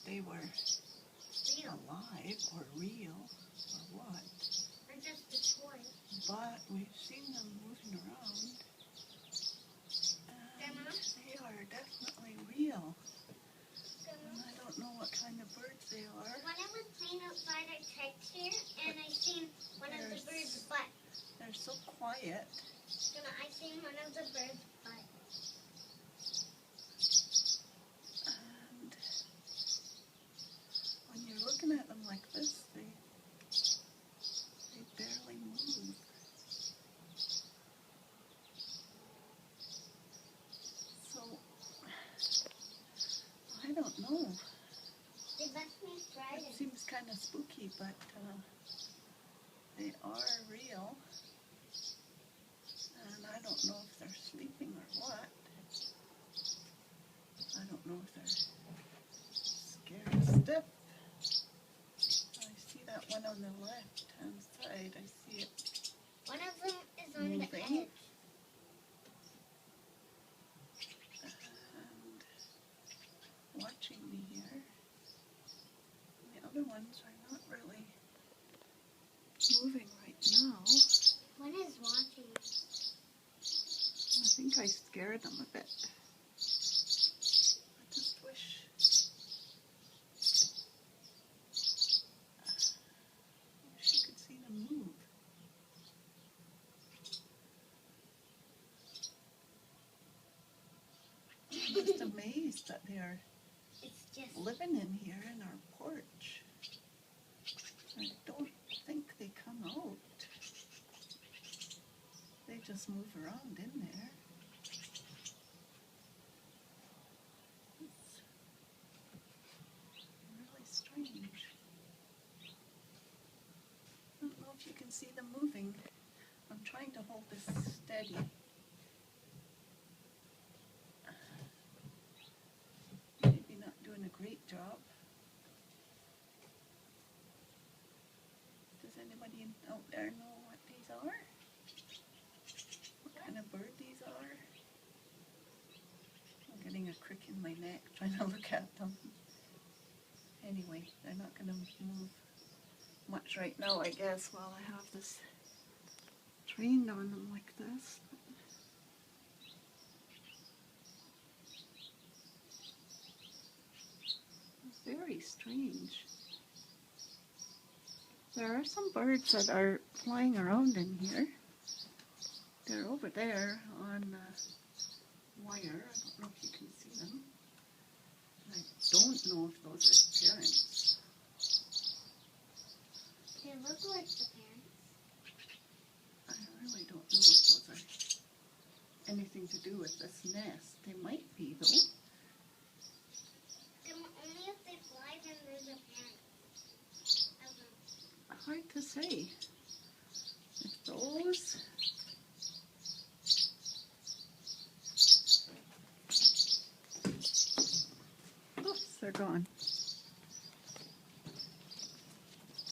they were alive or real or what. Or just a toy. But we've seen them moving around. And Grandma? they are definitely real. Grandma? And I don't know what kind of birds they are. When I was playing outside, I checked here, and I seen one of the birds' butt. They're so quiet. Grandma, I seen one of the birds' butt. And when you're looking at them like this, they barely move. So, I don't know. They left me It frightened. seems kind of spooky, but they are real. And I don't know if they're sleeping or what. I don't know if they're scared stiff. I see that one on the left-hand side. I see it One of them is on moving. the edge. And watching me here. The other ones are not really moving right now. One is watching. I think I scared them a bit. I just wish you could see them move. I'm just amazed that they are It's just living in here in our porch. I don't think they come out. They just move around in there. It's really strange. I don't know if you can see them moving. I'm trying to hold this steady. Maybe not doing a great job. Does anybody out there know what these are? What kind of bird these are? I'm getting a crick in my neck trying to look at them. Anyway, they're not going to move much right now, I guess, while I have this trained on them like this. Very strange. There are some birds that are flying around in here. They're over there on the wire. I don't know if you can see them. I don't know if those are parents. they look like the parents. I really don't know if those are anything to do with this nest. They might be, though. Only if they fly, then there's a parent. Hard to say.